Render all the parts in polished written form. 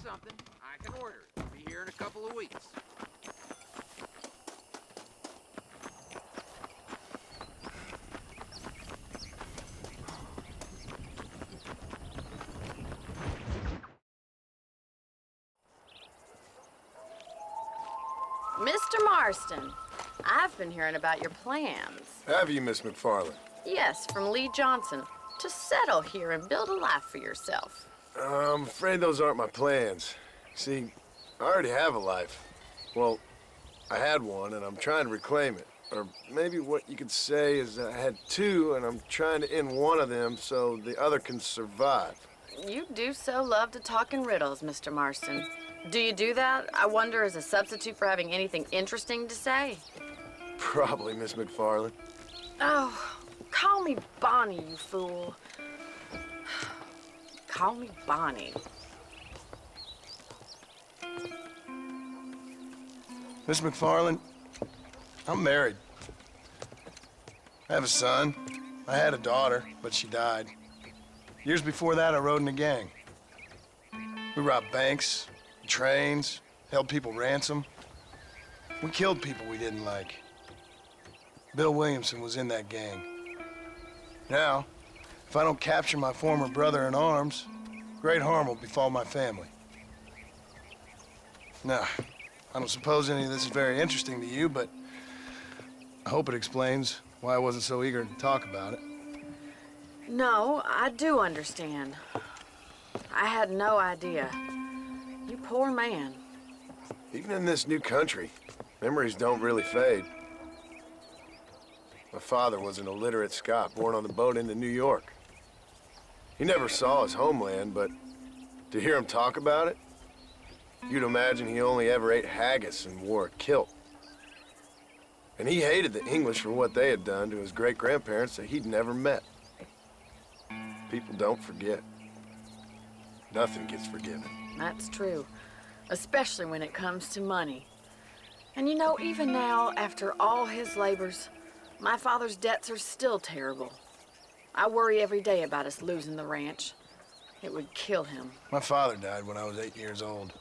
something, I can order it. It'll be here in a couple of weeks. Mr. Marston, I've been hearing about your plans. Have you, Miss McFarland? Yes, from Lee Johnson, to settle here and build a life for yourself. I'm afraid those aren't my plans. See, I already have a life. Well, I had one, and I'm trying to reclaim it. Or maybe what you could say is I had two, and I'm trying to end one of them so the other can survive. You do so love to talk in riddles, Mr. Marston. Do you do that, I wonder, as a substitute for having anything interesting to say? Probably, Miss McFarland. Oh, call me Bonnie, you fool. Call me Bonnie. Miss McFarland, I'm married. I have a son. I had a daughter, but she died. Years before that, I rode in a gang. We robbed banks, trains, held people ransom. We killed people we didn't like. Bill Williamson was in that gang. Now, if I don't capture my former brother in arms, great harm will befall my family. Now, I don't suppose any of this is very interesting to you, but I hope it explains why I wasn't so eager to talk about it. No, I do understand. I had no idea. You poor man. Even in this new country, memories don't really fade. My father was an illiterate Scot born on the boat into New York. He never saw his homeland, but to hear him talk about it, you'd imagine he only ever ate haggis and wore a kilt. And he hated the English for what they had done to his great-grandparents that he'd never met. People don't forget. Nothing gets forgiven. That's true, especially when it comes to money. And you know, even now, after all his labors, my father's debts are still terrible. I worry every day about us losing the ranch. It would kill him. My father died when I was 8 years old.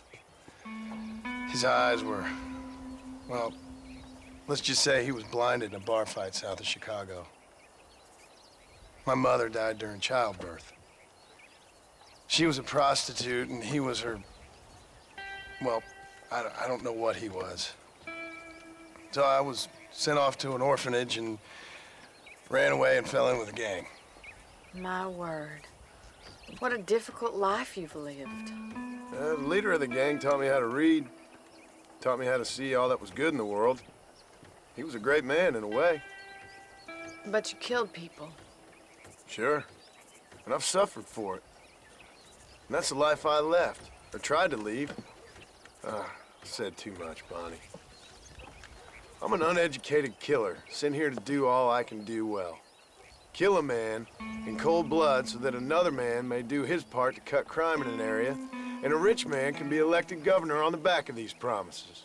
His eyes were, well, let's just say he was blinded in a bar fight south of Chicago. My mother died during childbirth. She was a prostitute, and he was her, well, I don't know what he was. So I was sent off to an orphanage and ran away and fell in with a gang. My word. What a difficult life you've lived. The leader of the gang taught me how to read, taught me how to see all that was good in the world. He was a great man in a way. But you killed people. Sure. And I've suffered for it. And that's the life I left, or tried to leave. I said too much, Bonnie. I'm an uneducated killer, sent here to do all I can do well. Kill a man in cold blood so that another man may do his part to cut crime in an area, and a rich man can be elected governor on the back of these promises.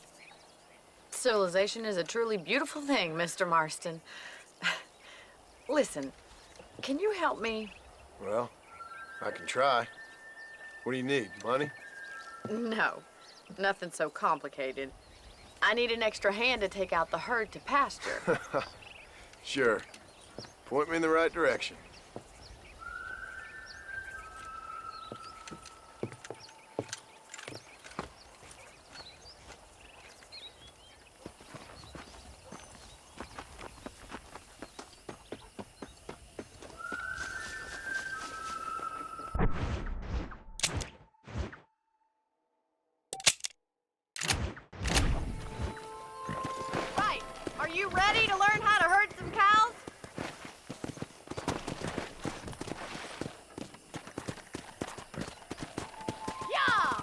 Civilization is a truly beautiful thing, Mr. Marston. Listen, can you help me? Well, I can try. What do you need, money? No, nothing so complicated. I need an extra hand to take out the herd to pasture. Sure. Point me in the right direction. Right. Are you ready to learn how to herd some cows? Yeah!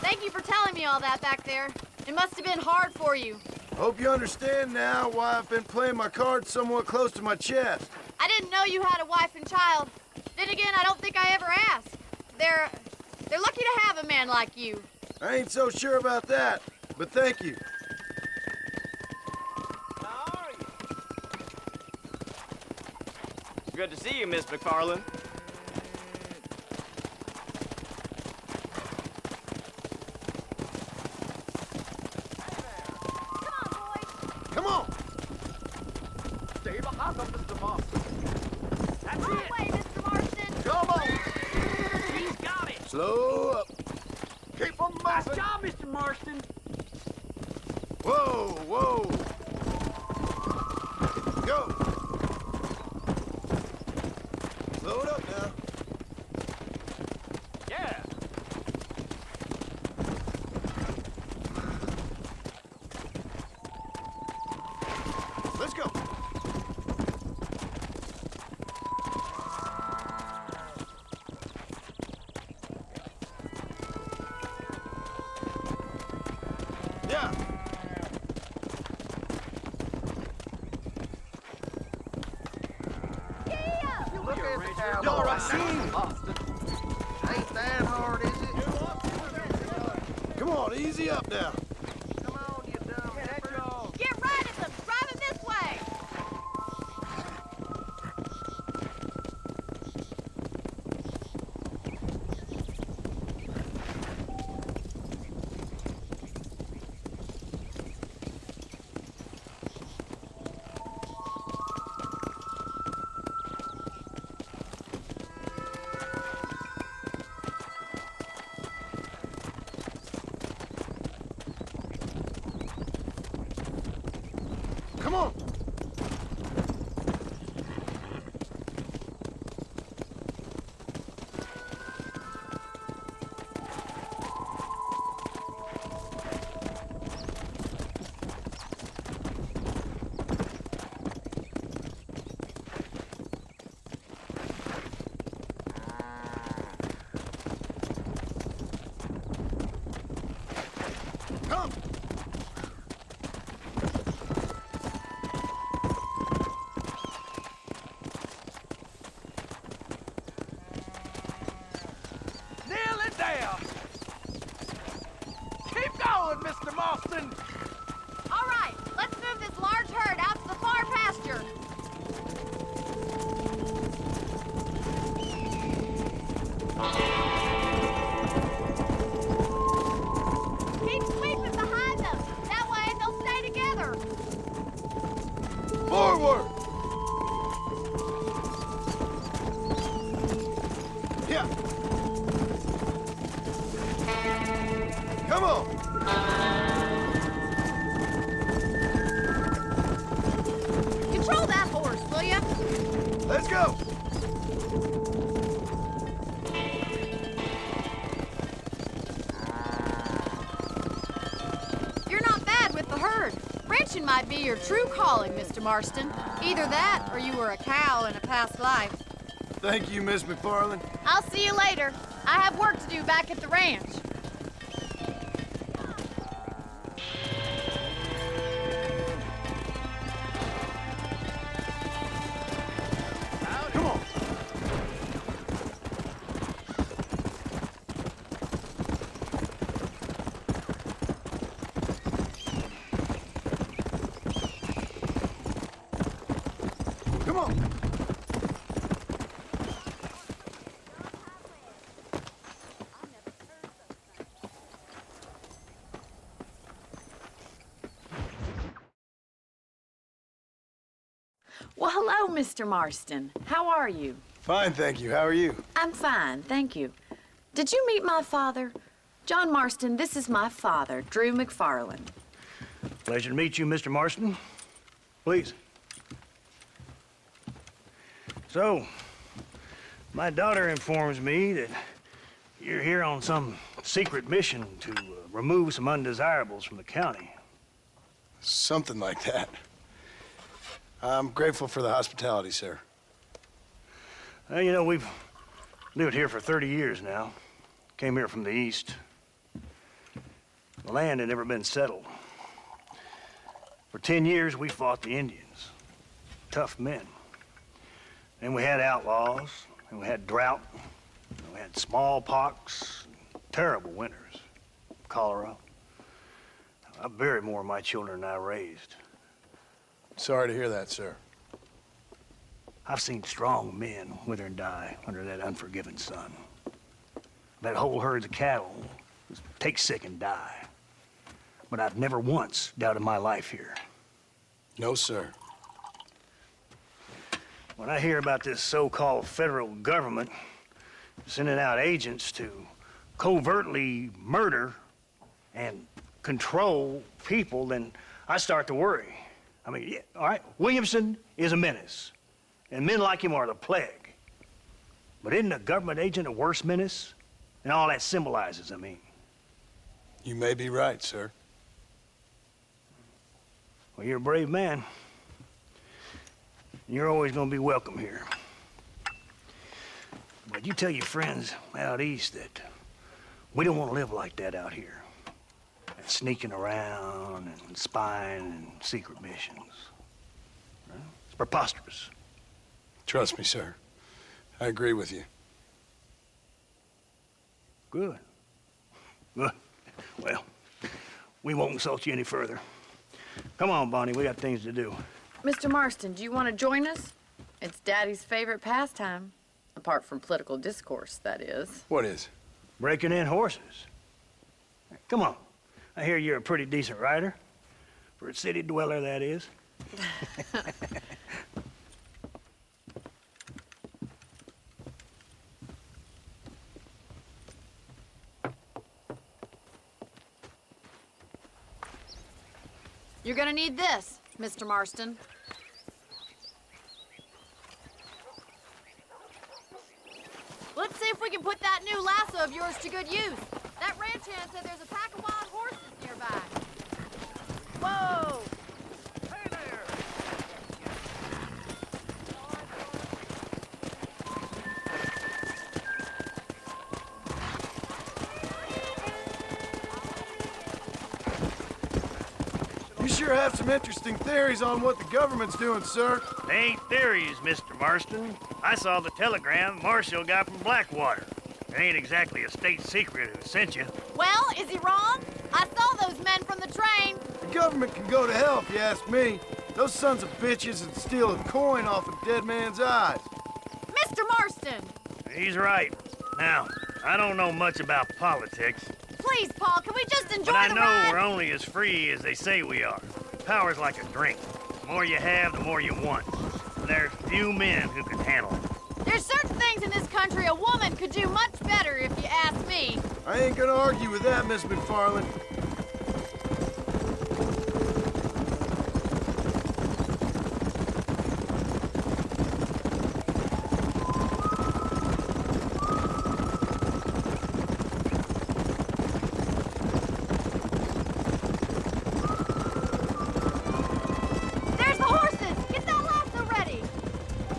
Thank you for telling me all that back there. It must have been hard for you. Hope you understand now why I've been playing my cards somewhat close to my chest. I didn't know you had a wife and child. Then again, I don't think I ever asked. They're lucky to have a man like you. I ain't so sure about that, but thank you. How are you? Good to see you, Miss McFarland. Marston. That's Wrong it. way, Mr. Marston. Come on! He's got it. Slow up. Keep on Nice moving. job, Mr. Marston. Whoa, whoa. Go. Slow it up now. Yeah. Let's go. Yeah. Look at the town. Y'all right soon. Ain't that hard, is it? Come on, easy up now. Come on, you dumb heifer. Get right at them. Driving this way. Come on. Come. Nail it down. Keep going, Mr. Marston. All right, let's move this large herd out to the far pasture. Keep sweeping behind them. That way they'll stay together. Forward. Yeah. Come on. Control that horse, will ya? Let's go. You're not bad with the herd. Ranching might be your true calling, Mr. Marston. Either that, or you were a cow in a past life. Thank you, Miss McFarland. I'll see you later. I have work to do back at the ranch. Come on. Come on. Well, hello, Mr. Marston. How are you? Fine, thank you. How are you? I'm fine, thank you. Did you meet my father? John Marston, this is my father, Drew McFarland. Pleasure to meet you, Mr. Marston. Please. So, my daughter informs me that you're here on some secret mission to remove some undesirables from the county. Something like that. I'm grateful for the hospitality, sir. Well, you know, we've lived here for 30 years now. Came here from the east. The land had never been settled. For 10 years, we fought the Indians. Tough men. Then we had outlaws, and we had drought, and we had smallpox, terrible winters, cholera. I buried more of my children than I raised. Sorry to hear that, sir. I've seen strong men wither and die under that unforgiving sun. That whole herds of cattle just take sick and die. But I've never once doubted my life here. No, sir. When I hear about this so-called federal government sending out agents to covertly murder and control people, then I start to worry. I mean, yeah, all right, Williamson is a menace, and men like him are the plague. But isn't a government agent a worse menace? And all that symbolizes, I mean. You may be right, sir. Well, you're a brave man. You're always gonna be welcome here. But you tell your friends out east that we don't want to live like that out here. And sneaking around and spying and secret missions. Right? It's preposterous. Trust me, sir. I agree with you. Good. Good. Well, we won't insult you any further. Come on, Bonnie, we got things to do. Mr. Marston, do you want to join us? It's Daddy's favorite pastime. Apart from political discourse, that is. What is? Breaking in horses. Come on. I hear you're a pretty decent rider. For a city dweller, that is. You're gonna need this, Mr. Marston. Let's see if we can put that new lasso of yours to good use. That ranch hand said there's a pack of wild horses nearby. Whoa! Hey there! You sure have some interesting theories on what the government's doing, sir. They ain't theories, Mr. Marston. I saw the telegram Marshall got from Blackwater. It ain't exactly a state secret who sent you. Well, is he wrong? I saw those men from the train. The government can go to hell if you ask me. Those sons of bitches would steal a coin off a dead man's eyes. Mr. Marston! He's right. Now, I don't know much about politics, Please, Paul, can we just enjoy but I the know ride? we're only as free as they say we are. Power's like a drink. The more you have, the more you want. And there's few men who can handle it. There's certain things in this country a woman could do much better, if you ask me. I ain't gonna argue with that, Miss McFarland. There's the horses! Get that lasso ready!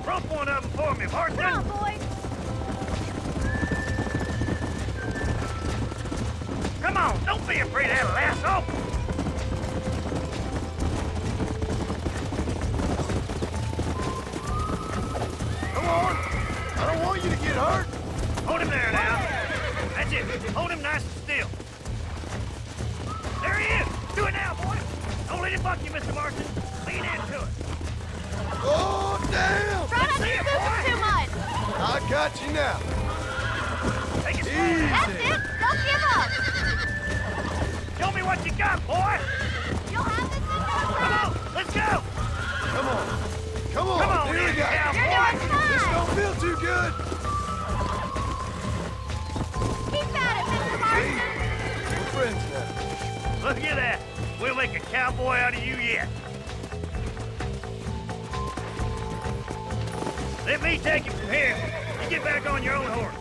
Rope one of them for me, Marston! Come on, boys! Come on, don't be afraid of that lasso! Come on! I don't want you to get hurt! Hold him there now. That's it. Hold him nice and still. There he is. Do it now, boy. Don't let it buck you, Mr. Marston. Lean into it. Oh, damn! Try not to See it, spook boy. him too much! I got you now. Take it slow Easy. now. That's it! Don't give up! Show me what you got, boy. You'll have this in no Come time! on. Let's go. Come on. Come on. Come on, Here we here, go. You're cowboy. doing This fine! don't feel too good. Keep at it, Mr. Hey, Marston! we're friends now. Look at that. We'll make a cowboy out of you yet. Let me take you from here. You get back on your own horse.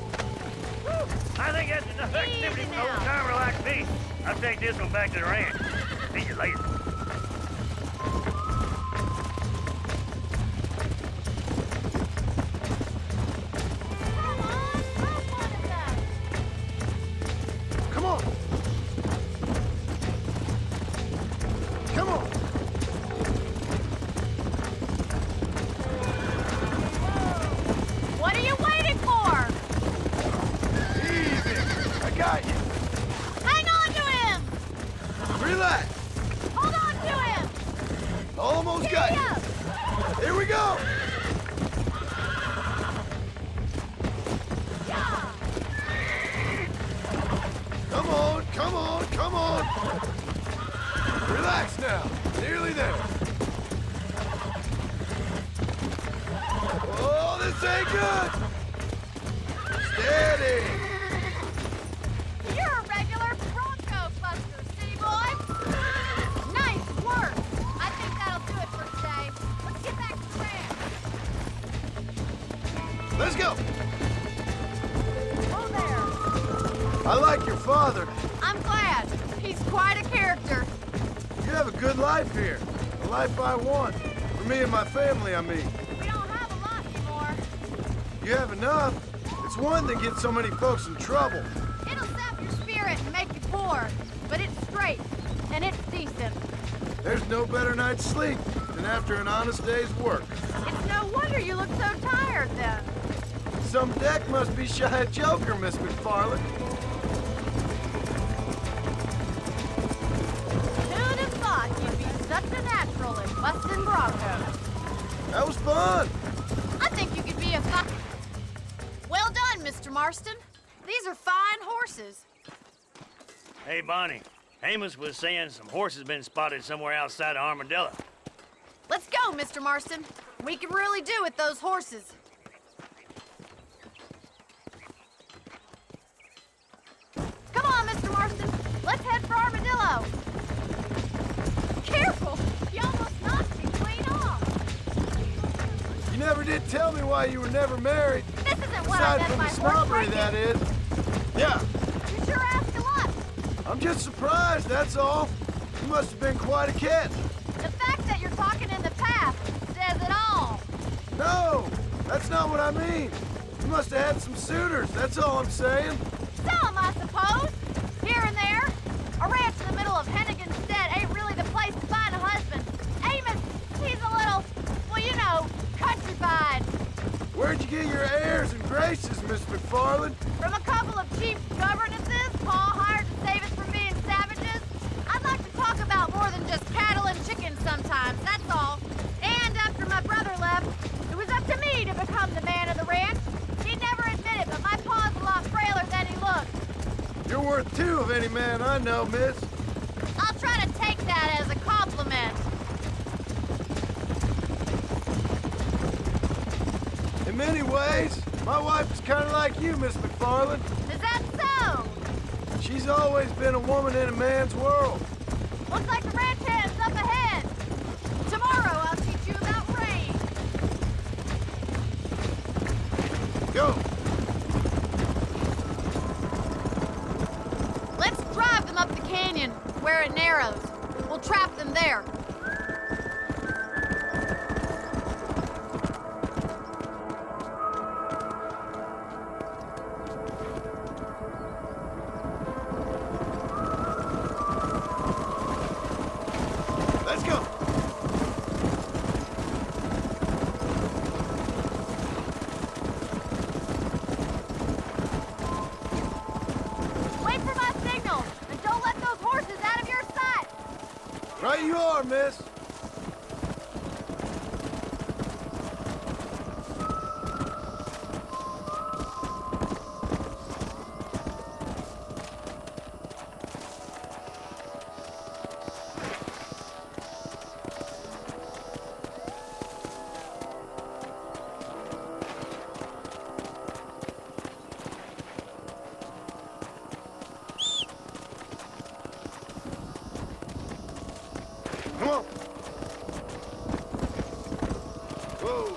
I think that's enough activity Easy for an now. old-timer like me. I'll take this one back to the ranch. See you later. Come on, rope one of them! Come on. Come on. What are you waiting for? Easy. I got you. Hang on to him! Relax. Hold on to him! Almost got Giddy you. up! Here we go. Yeah. Come on. Come on. Come on. Relax now. Nearly there. ain't good. Steady. You're a regular Bronco buster, city boy. Nice work. I think that'll do it for today. Let's get back to the ranch. Let's go. Oh, there. I like your father. I'm glad. He's quite a character. You have a good life here. The life I want. For me and my family, I mean. We don't have a lot anymore. You have enough. It's one that gets so many folks in trouble. It'll sap your spirit and make you poor, but it's straight, and it's decent. There's no better night's sleep than after an honest day's work. It's no wonder you look so tired then. Some deck must be shy of Joker, Miss McFarland. Who'd have thought you'd be such a natural at busting Broncos? That was fun. I think you could be a Well done, Mr. Marston. These are fine horses. Hey, Bonnie. Amos was saying some horses been spotted somewhere outside of Armadillo. Let's go, Mr. Marston. We can really do with those horses. Come on, Mr. Marston. Let's head for Armadillo. Careful! You almost knocked me clean off. You never did tell me why you were never married. This isn't what I Aside meant from by the snobbery, horse that is. Yeah, You sure ask a lot. I'm just surprised, that's all. You must have been quite a kid. The fact that you're talking in the past says it all. No, that's not what I mean. You must have had some suitors, that's all I'm saying. Some, I suppose. Here and there. A ranch in the middle of Hennigan's Stead ain't really the place to find a husband. Amos, he's a little, well, you know, countrified. Where'd you get your airs and graces, Miss McFarland? From a couple of cheap governesses Paul hired to save us from being savages. I'd like to talk about more than just cattle and chickens sometimes, that's all. And after my brother left, it was up to me to become the man of the ranch. He'd never admit it, but my pa's a lot frailer than he looks. You're worth two of any man I know, miss. I'll try to take that as a compliment. In many ways, my wife is kind of like you, Miss McFarland. Is that so? She's always been a woman in a man's world. Looks like the ranch hand's up ahead. Tomorrow I'll teach you about rain. Go. Let's drive them up the canyon, where it narrows. We'll trap them there. Let's go. Wait for my signal, and don't let those horses out of your sight. Right you are, miss. Come on. Whoa.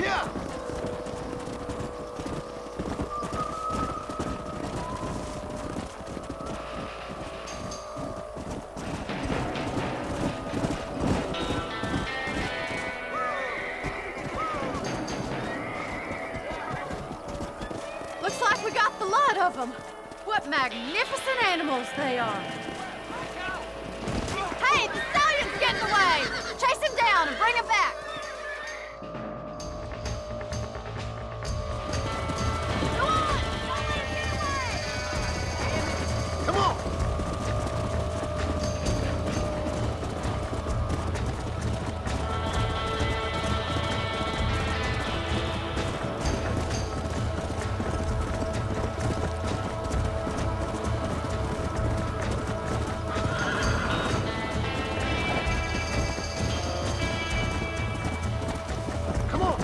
Here! Looks like we got the lot of them. What magnificent animals they are. Hey, the stallion's getting away! Chase him down and bring him back! Go on! Don't let him get away! Come on! Come on!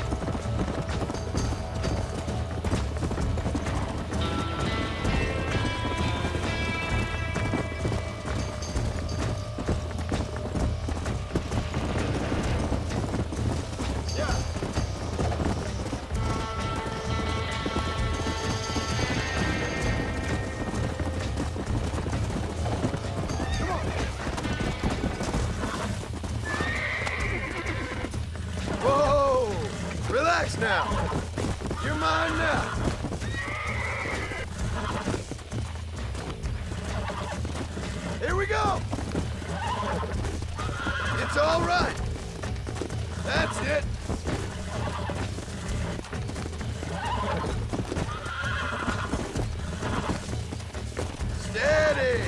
Whoa! Relax now. You're mine now. Here we go. It's all right. That's it. Steady.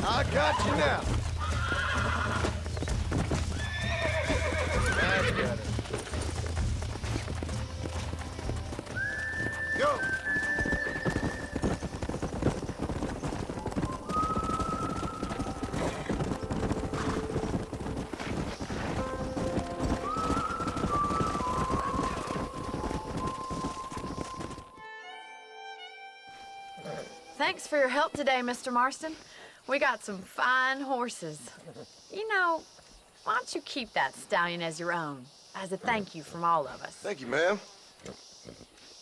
I got you now. That's better. Go. Thanks for your help today, Mr. Marston. We got some fine horses. You know, why don't you keep that stallion as your own, as a thank you from all of us? Thank you, ma'am.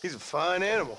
He's a fine animal.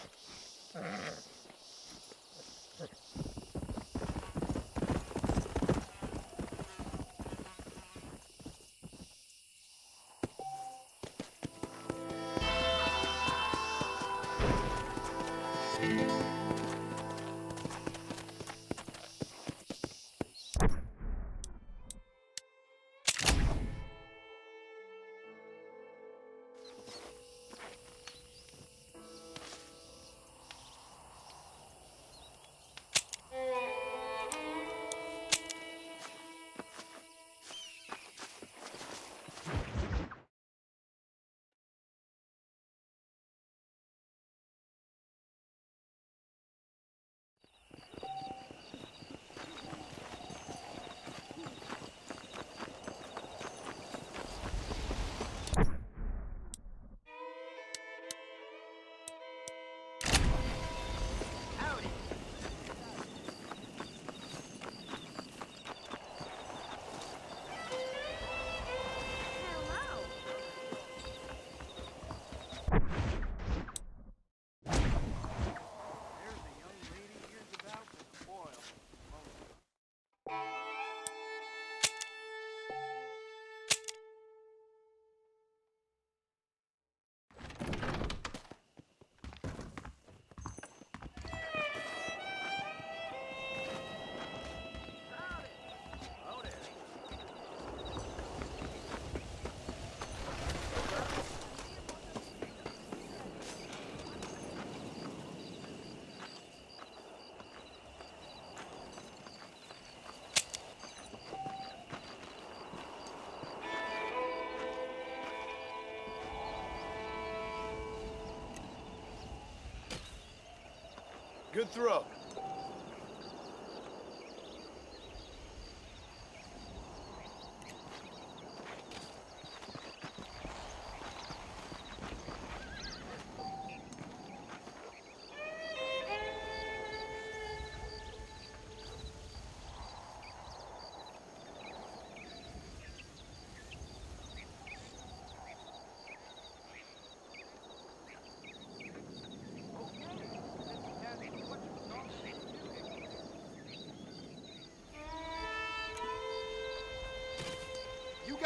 Good throw.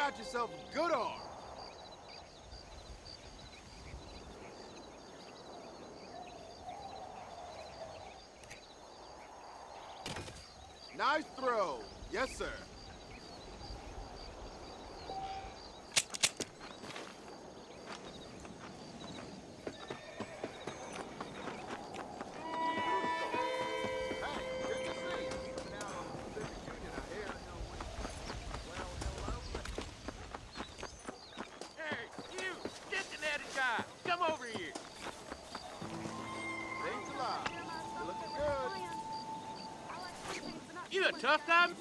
got yourself a good arm. Nice throw. Yes, sir. Come over here. Thanks a lot. You're looking good. You a tough time?